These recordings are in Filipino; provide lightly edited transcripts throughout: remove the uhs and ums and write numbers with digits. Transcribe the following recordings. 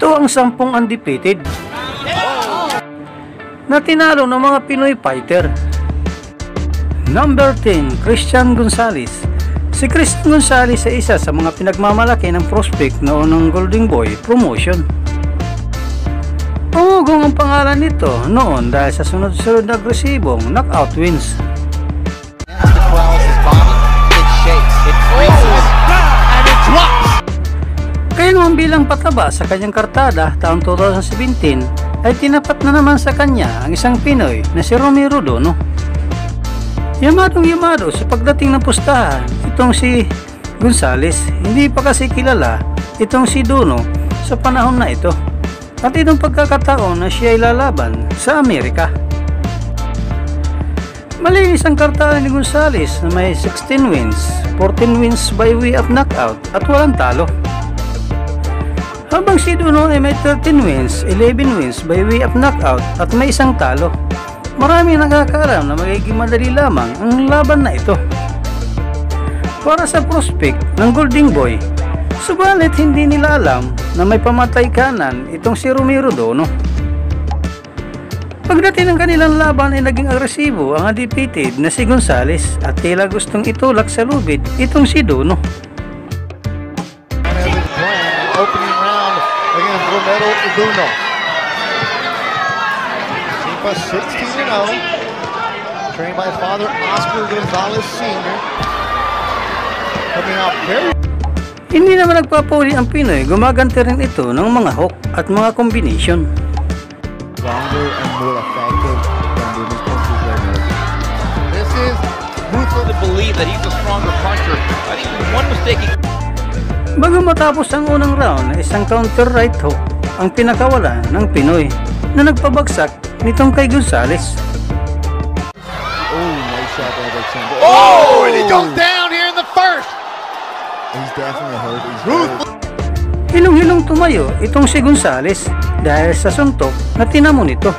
Ito ang 10 undefeated na tinalo ng mga Pinoy fighter. Number 10, Christian Gonzalez. Si Christian Gonzalez ay isa sa mga pinagmamalaki ng prospect noon ng Golden Boy promotion. Umugong ang pangalan nito noon dahil sa sunod-sunod na agresibong knockout wins. Kaya naman bilang pataba sa kanyang kartada taong 2017 ay tinapat na naman sa kanya ang isang Pinoy na si Romero Dono. Yamadong-yamado sa pagdating ng pustahan itong si Gonzalez, hindi pa kasi kilala itong si Dono sa panahon na ito at itong pagkakataon na siya ay lalaban sa Amerika. Malinis ang kartada ni Gonzalez na may 16 wins, 14 wins by way of knockout at walang talo. Habang si Dono ay may 13 wins, 11 wins by way of knockout at may isang talo. Marami nakakaalam na magiging madali lamang ang laban na ito para sa prospect ng Golden Boy. Subalit hindi nila alam na may pamatay kanan itong si Romero Dono. Pagdating ng kanilang laban ay naging agresibo ang undefeated na si Gonzalez at tila gustong itulak sa lubid itong si Dono. Opening round against Romero Dono. Sipa 16-0, trained by father Oscar Gonzalez Sr. Coming out very... Hindi naman nagpapuli ang Pinoy, gumaganti rin ito ng mga hook at mga combination. Stronger and more effective than the responses right now. This is ruthless to believe that he's a stronger puncher. I think one mistake he... Bago matapos ang unang round, isang counter right hook ang pinakawalan ng Pinoy na nagpabagsak nitong kay Gonzalez. Oh, nice shot by Alexander. Oh, and he goes down here in the first. He's definitely hurt. He's hurt. Hilong-hilong tumayo itong si Gonzalez dahil sa suntok na tinamo nito.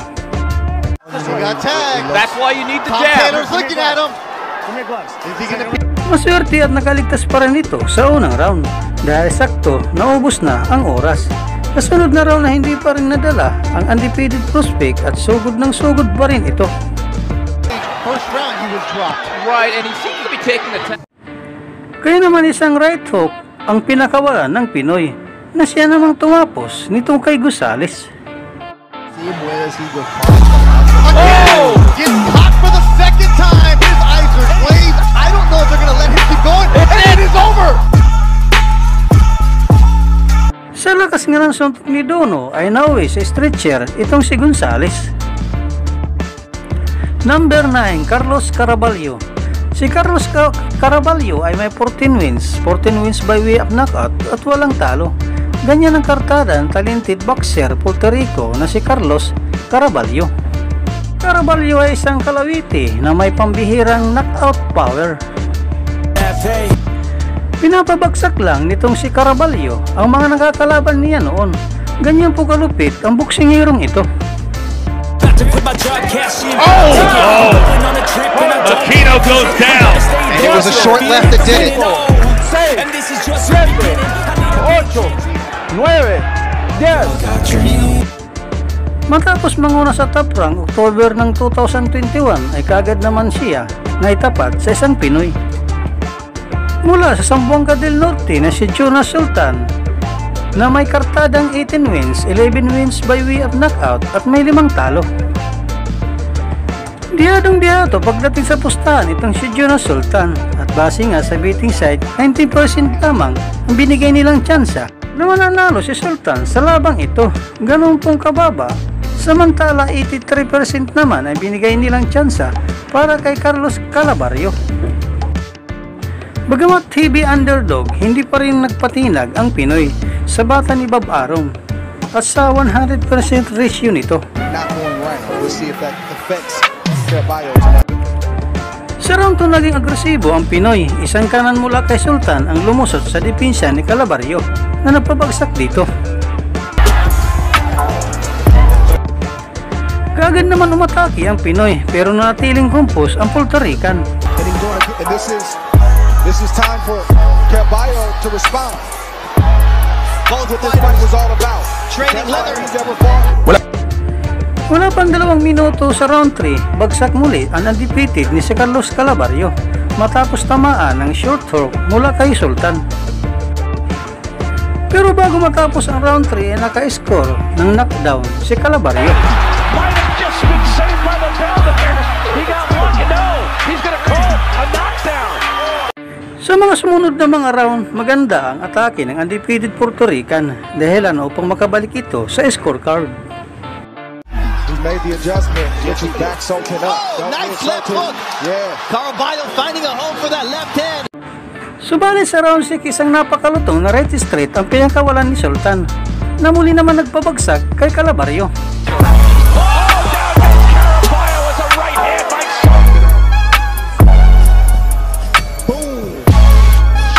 He got tagged. That's why you need the jab. Taylor's looking at him. Is he gonna... Maswerte at nakaligtas pa rin ito sa unang round dahil sakto naubos na ang oras. Kasunod na round na hindi pa rin nadala ang undefeated prospect at sugod ng sugod pa rin ito. First round he was dropped. Right, and he seems to be taking the time. Kaya naman isang right hook ang pinakawalan ng Pinoy na siya namang tumapos nitong kay Gonzalez. Oh! Getting caught for the second time. His eyes are glazed. I don't know if they're gonna let him keep going. And it is over! Sa lakas nga ng suntok ni Dono ay nauwi sa stretcher itong si Gonzalez. Number 9, Carlos Caraballo. Si Carlos Caraballo ay may 14 wins by way of knockout at walang talo. Ganyan ang kartada ng talented boxer Puerto Rico na si Carlos Caraballo. Caraballo ay isang kalawiti na may pambihirang knockout power. Pinapabagsak lang nitong si Caraballo ang mga nakakalaban niya noon. Ganyan po kalupit ang boksingirong ito. Aquino goes down. And it was a short left that did it. 7, 8, 9, 10. Matapos manguna sa top rank October ng 2021 ay kagad naman siya naitapat sa isang Pinoy. Mula sa Zamboanga del Norte na si Jonas Sultan na may kartadang 18 wins, 11 wins by way of knockout at may 5 talo. Diyadong-diyado pagdating sa pustahan itong si Jonas Sultan at base nga sa betting site 90% lamang ang binigay nilang tsansa na mananalo si Sultan sa labang ito. Ganun pong kababa, samantala 83% naman ay binigay nilang tsansa para kay Carlos Caraballo. Bagamat heavy underdog, hindi pa rin nagpatinag ang Pinoy sa bata ni Bob Arum at sa 100% ratio nito. Sa round 2 naging agresibo ang Pinoy. Isang kanan mula kay Sultan ang lumusot sa depensa ni Caraballo na napabagsak dito. Kaagad naman umatake ang Pinoy pero nanatiling kumpos ang Puerto Rican. This is time for Caraballo to respond. Both what this fight was all about. Trading leather. Wala pang 2 minuto sa round 3, bagsak muli ang undefeated ni si Carlos Calabario matapos tamaan ng short hook mula kay Sultan. Pero bago matapos ang round 3 ay naka-score ng knockdown si Calabario. Might have just been saved by the bell there. He got lucky. No, he's gonna call a knockdown. Sa mga sumunod na mga round, maganda ang atake ng undefeated Puerto Rican dahilan upang makabalik ito sa scorecard. He made the adjustment, gets his back Sultan up. Nice left hook. Yeah. Caraballo finding a home for that left hand. Subalit sa round 6, isang napakalutong na right straight ang pinangkawalan ni Sultan na muli naman nagbabagsak kay Calabario. Caraballo with a right hand by Boom.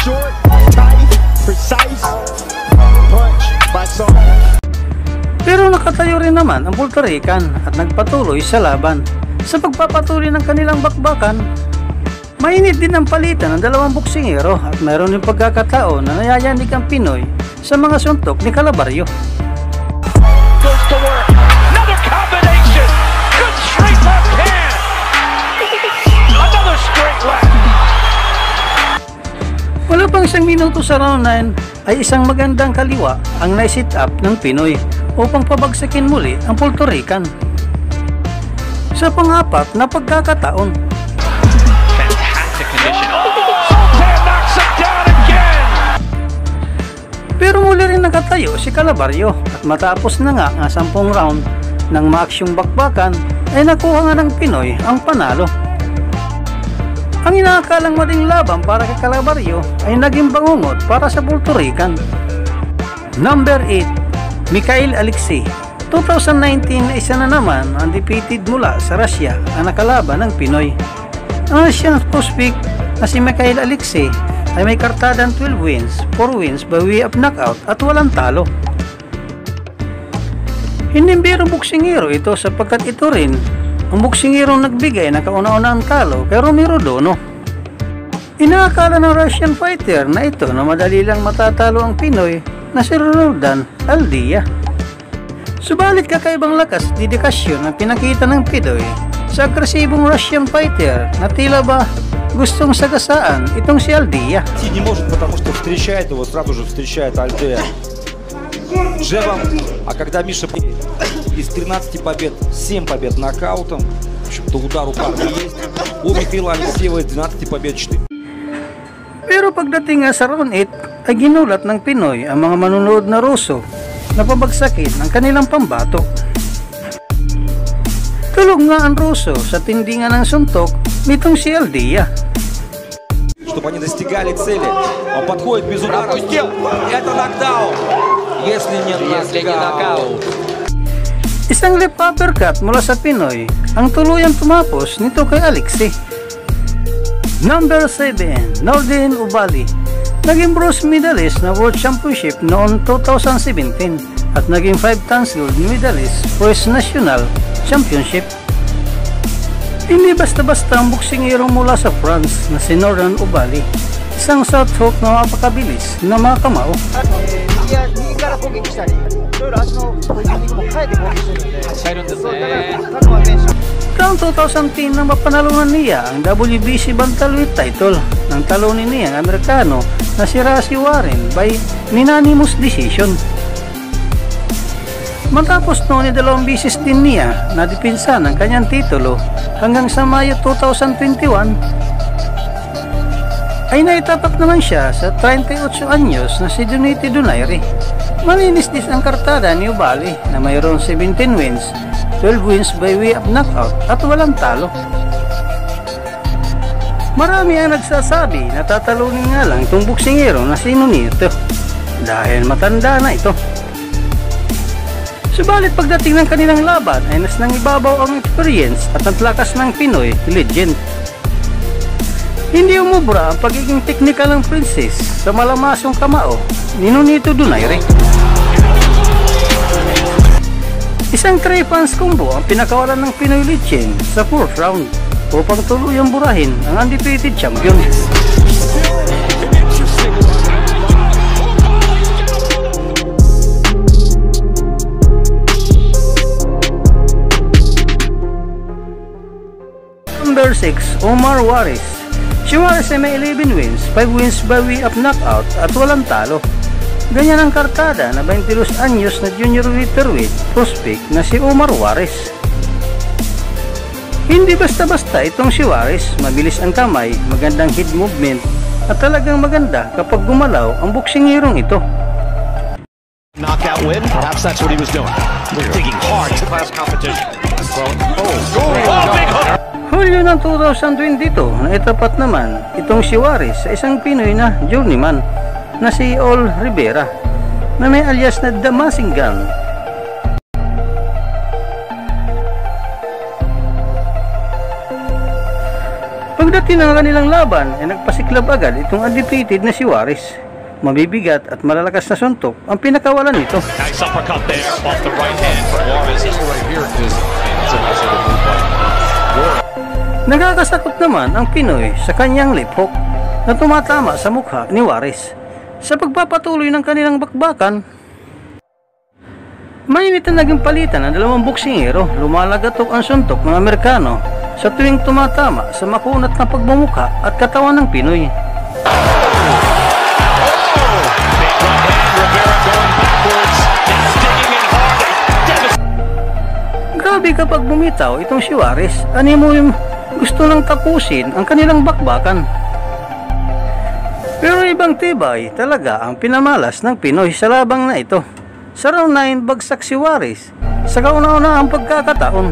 Short, tight, precise punch by Sultan. Pero nakatayo rin naman ang Puerto Rican at nagpatuloy sa laban. Sa pagpapatuloy ng kanilang bakbakan, mainit din ang palitan ng 2 boksingero at mayroon din pagkakataon na nayayanig ang Pinoy sa mga suntok ni Calabario. goes to work. Another combination. Good straight left hand. Another straight left. Wala pang 1 minuto sa round 9 ay isang magandang kaliwa ang na-sit up ng Pinoy upang pabagsakin muli ang Puerto Rican. Sa pang-4 na pagkakataon, Fantastic condition. Sultan knocks him down again. pero muli rin nakatayo si Calabario at matapos na nga ang 10 round ng maaksyong bakbakan ay nakuha nga ng Pinoy ang panalo. Ang inaakalang maling laban para kay Calabario ay naging bangungot para sa Puerto Rican. Number 8, Mikhail Alexei. 2019 na isa na naman ang undefeated mula sa Russia ang nakalaban ng Pinoy. Ang Russian prospect na si Mikhail Alexei ay may kartadang 12 wins, 4 wins by way of knockout at walang talo. Hindi birong boksingero ito sapagkat ito rin ang boksingerong nagbigay ng kauna-unahang talo kay Romero Dono. Inaakala ng Russian fighter na ito na madali lang matatalo ang Pinoy na si Roldan Aldia. Subalit kakaibang lakas dedikasyon ang pinakita ng Pinoy sa agresibong Russian fighter na tila ba gustong sagasaan itong si Aldia. Не может, потому что встречает его, сразу же встречает Альдея джебом. А когда Миша из 13 побед 7 побед нокаутом, в общем-то удар у парня есть. У Михаила Алексеева из 12 побед 4. Pero pagdating nga sa round 8 ay ginulat ng Pinoy ang mga manunood na Ruso na pabagsakin ang kanilang pambato. Tulog nga ang Ruso sa tindingan ng suntok nitong si Aldia. Чтобы они достигали цели. Он подходит без удара. Это нокдаун. Если не нокаут. Isang left uppercut mula sa Pinoy ang tuluyang tumapos nito kay Alexei. Number 7, Nordin Ubali. Naging bronze medalist na World Championship noong 2017 at naging 5 times gold medalist for his National Championship. Hindi basta-basta ang boksingero mula sa France na si Nordin Ubali. Isang southhook na mapakabilis na mga kamao. Taong 2010 nang mapanalunan niya ang WBC Bantamweight title ng talunin niya ang Amerikano na si Rocky Warren by unanimous decision. Matapos noon ay 2 beses din niya na dipinsa ng kanyang titulo hanggang sa Mayo 2021 ay naitapak naman siya sa 38 anyos na si Junito Donaire. Malinis din ang kartada ni Ubali na mayroon 17 wins, 12 wins by way of knockout at walang talo. Marami ang nagsasabi na tatalunin nga lang itong boksingero na si Nonito dahil matanda na ito. Subalit pagdating ng kanilang laban ay nas nang ibabaw ang experience at ang lakas ng Pinoy legend. Hindi umubra ang pagiging technical ng princess sa malamasong kamao ni Nonito Donaire. Isang three-punch combo ang pinakawalan ng Pinoy legend sa 4th round upang tuluyang burahin ang undefeated champion. 6, Omar Juarez. Si Juarez ay may 11 wins, 5 wins by way of knockout at walang talo. Ganyan ang kartada na 22 anyos na junior welterweight prospect na si Omar Juarez. Hindi basta-basta itong si Juarez, mabilis ang kamay, magandang head movement at talagang maganda kapag gumalaw ang boksingirong ito. Knockout win, perhaps that's what he was doing. Digging hard to class competition. Big hook! Hulyo ng 2022, naitapat naman itong si Juarez sa isang Pinoy na journeyman na si Ol Rivera na may alias na Damasing Gun. Pagdating ng kanilang laban ay nagpasiklab agad itong undefeated na si Juarez. Mabibigat at malalakas na suntok ang pinakawalan nito. Nice uppercut there off the right hand for Juarez. Nagkakasakot naman ang Pinoy sa kanyang lip hook na tumatama sa mukha ni Juarez. Sa pagpapatuloy ng kanilang bakbakan, mainit na naging palitan ng dalawang boksingero. Lumalagatok ang suntok ng Amerikano sa tuwing tumatama sa makunat na pagmumukha at katawan ng Pinoy. Grabe kapag bumitaw itong si Juarez, animo yung gusto nang tapusin ang kanilang bakbakan. Pero ibang tibay talaga ang pinamalas ng Pinoy sa labang na ito. Sa round 9 bagsak si Juarez sa kauna-unahang pagkakataon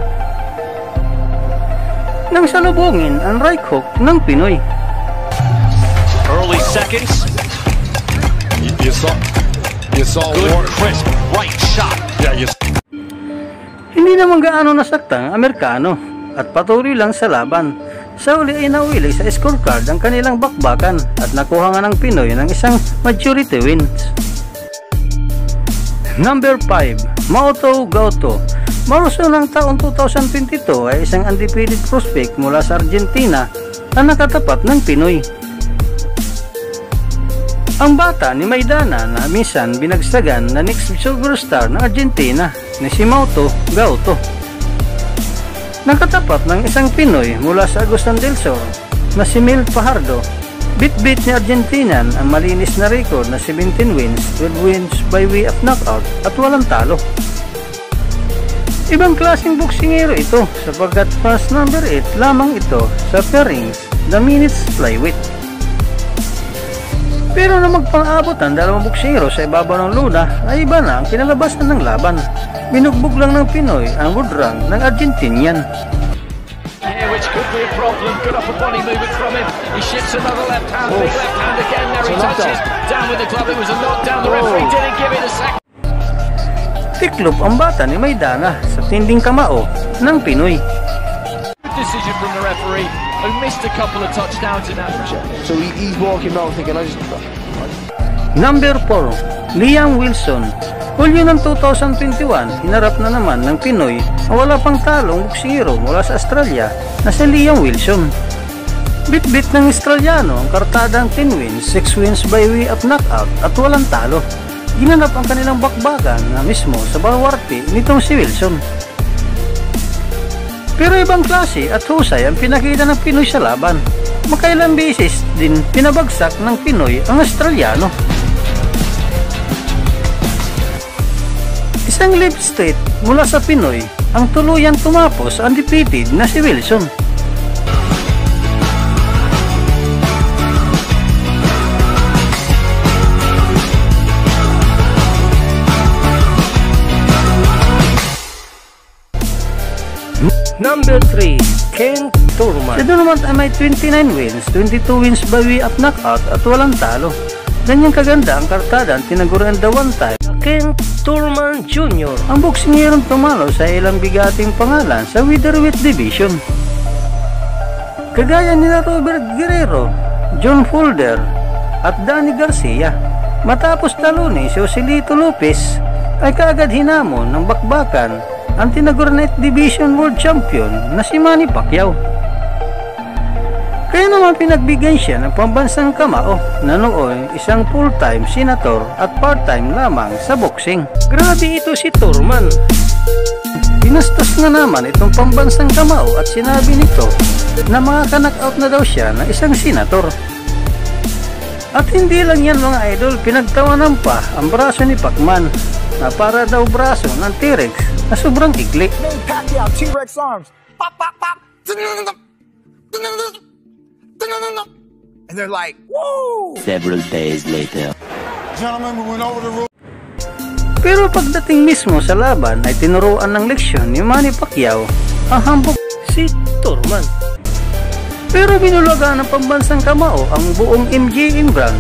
nang salubungin ang right hook ng Pinoy. Early seconds. You saw Good, crisp, right shot. Yeah, Hindi naman gaano nasaktan ang Amerikano at patuloy lang sa laban. Sa uli ay nauwi sa scorecard ang kanilang bakbakan at nakuha nga ng Pinoy ng isang majority wins. Number 5, Maoto Gauto. Maruso ng taong 2022 ay isang undefeated prospect mula sa Argentina na nakatapat ng Pinoy. Ang bata ni Maidana na minsan binagsagan na next silver star ng Argentina na si Maoto Gauto. Nakatapat ng isang Pinoy mula sa Agusan del Sur na si Mil Fajardo. Bit-bit ni Argentinian ang malinis na record na 17 wins, 12 wins by way of knockout at walang talo. Ibang klaseng boksingero ito sapagkat fast number 8 lamang ito sa pairings the minutes flyweight. Pero na magpang-abot ang dalawang boksingero sa ibabaw ng luna ay iba na ang kinalabasan ng laban. Binugbog lang ng Pinoy ang woodrang ng Argentinian. Yeah, which could be a problem. Good upper body movement from him. He shifts another left hand, big left hand again. There he touches. Down with the glove. It was a knockdown. The referee didn't give it a second. Tiklop ang bata ni Maidana sa tinding kamao ng Pinoy. Good decision from the referee, who missed a couple of touchdowns in that. So he's walking around thinking, Number 4, Liam Wilson. Hulyo ng 2021, hinarap na naman ng Pinoy ang wala pang talong boksingero mula sa Australia na si Liam Wilson. Bit-bit ng Australiano ang kartadang 10 wins, 6 wins by way of knockout at walang talo. Ginanap ang kanilang bakbakan na mismo sa baluarte nitong si Wilson. Pero ibang klase at husay ang pinakita ng Pinoy sa laban. Makailang beses din pinabagsak ng Pinoy ang Australiano. Isang left straight mula sa Pinoy ang tuluyang tumapos ang undefeated na si Wilson. Number 3, Ken Turman. Si Turman ay may 29 wins, 22 wins by way of knockout at walang talo. Ganyang kaganda ang kartada ang tinaguran the one time Ken Turman Jr. Ang boksingerong tumalo sa ilang bigating pangalan sa featherweight division. Kagaya nila Robert Guerrero, John Fulder at Danny Garcia. Matapos talunin si Joselito Lopez ay kaagad hinamon ng bakbakan ang tinagurian Division World Champion na si Manny Pacquiao. Kaya naman pinagbigyan siya ng pambansang kamao na noon isang full-time senator at part-time lamang sa boxing. Grabe ito si Turman. binastos nga naman itong pambansang kamao at sinabi nito na makaka-knockout na daw siya ng isang senator. At hindi lang yan mga idol, pinagtawanan pa ang braso ni Pacman na para daw braso ng T-Rex na sobrang ikli. Pacquiao, T-Rex arms. Pop, pop, pop. And they're like, woo! Several days later. Gentlemen, we went over the rule. Pero pagdating mismo sa laban ay tinuruan ng leksyon ni Manny Pacquiao ang hambog si Thurman. Pero binulagan ng pambansang kamao ang buong MGM brand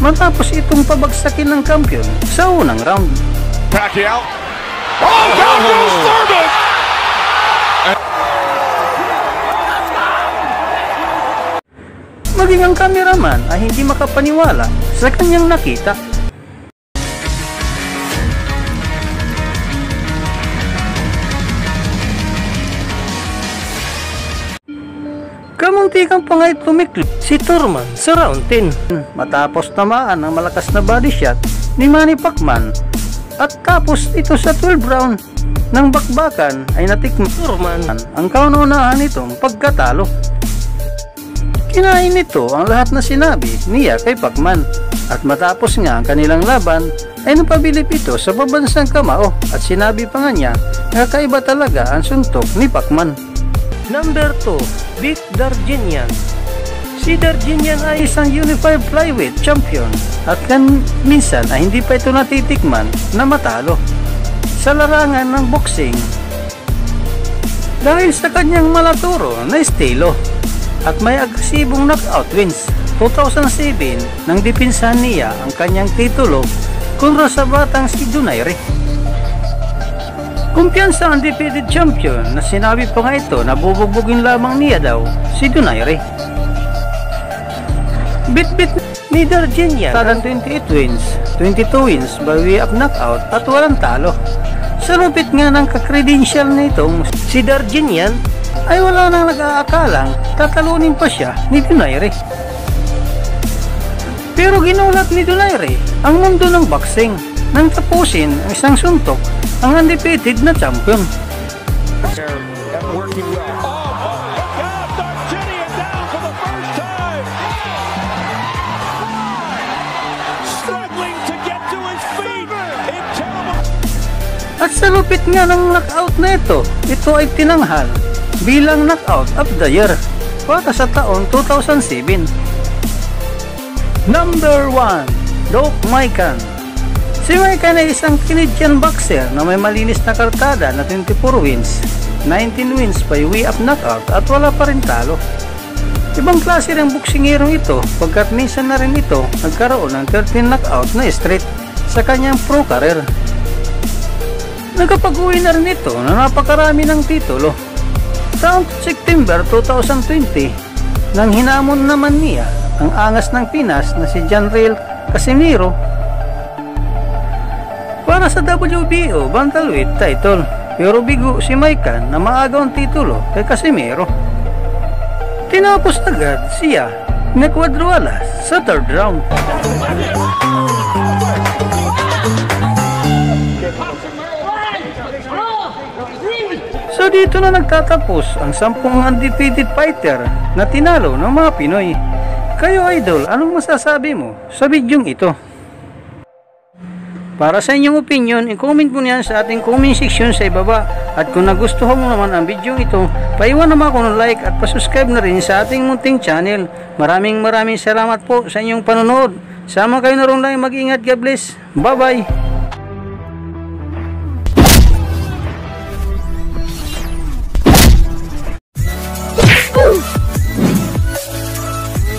matapos itong pabagsakin ng kampiyon sa unang round. Pacquiao. Oh, down goes Thurman! Maging ang cameraman ay hindi makapaniwala sa kanyang nakita. Kamuntikan pa nga tumikli si Thurman sa round 10 matapos tamaan ng malakas na body shot ni Manny Pacman, at tapos ito sa 12 round ng bakbakan ay natikman Thurman ang kaunahan nitong pagkatalo. Kinain nito ang lahat na sinabi niya kay Pacman, at matapos nga ang kanilang laban ay napabilip ito sa pabansang kamao at sinabi pa nga niya na kakaiba talaga ang suntok ni Pacman. Number 2, Vic Darginian. Si Darginian ay isang unified flyweight champion at minsan ay hindi pa ito natitikman na matalo sa larangan ng boxing dahil sa kanyang malaturo na estilo at may agresibong knockout wins. 2007 nang dipinsahan niya ang kanyang titulo kontra sa batang si Donaire. Kumpiyansa ang undefeated champion na sinabi pa nga ito na bubugbugin lamang niya daw si Donaire. Bit-bit ni Darginian tarang 28 wins, 22 wins by way of knockout at walang talo. Sa lupit nga ng kakredensiyal nitong si Darginian ay wala nang nag-aakalang tatalunin pa siya ni Donaire. Pero ginulat ni Donaire ang mundo ng boxing nang tapusin ang isang suntok ang undefeated na champion. Working well. Oh my God, Darginian down for the first time. Struggling to get to his feet. At sa lupit nga ng knockout na ito ay tinanghal bilang knockout of the year para sa taon 2007. Number 1, Doc Maikan. Si Maikan ay isang Canadian boxer na may malinis na kartada na 24 wins, 19 wins by way of knockout at wala pa rin talo. Ibang klase ng boksingero ito pagkat minsan na rin ito nagkaroon ng 13 knockout na straight sa kanyang pro career. Nagkapag-uwi na rin ito na napakarami ng titulo. Taong September 2020 nang hinamon naman niya ang angas ng Pinas na si Janriel Casimiro para sa WBO bantamweight title, pero bigo si Maikan na maagaw ang titulo kay Casimiro. Tinapos agad siya ni Cuadrualas sa 3rd round. So dito na nagtatapos ang 10 undefeated fighter na tinalo ng mga Pinoy. Kayo idol, anong masasabi mo sa bidyong ito? Para sa inyong opinion, i-comment mo niyan sa ating comment section sa ibaba. At kung nagustuhan mo naman ang bidyong ito, paiwan naman ako ng like at pasubscribe na rin sa ating munting channel. Maraming salamat po sa inyong panonood. Sama kayo na rin lang, mag-ingat, God bless. Bye bye!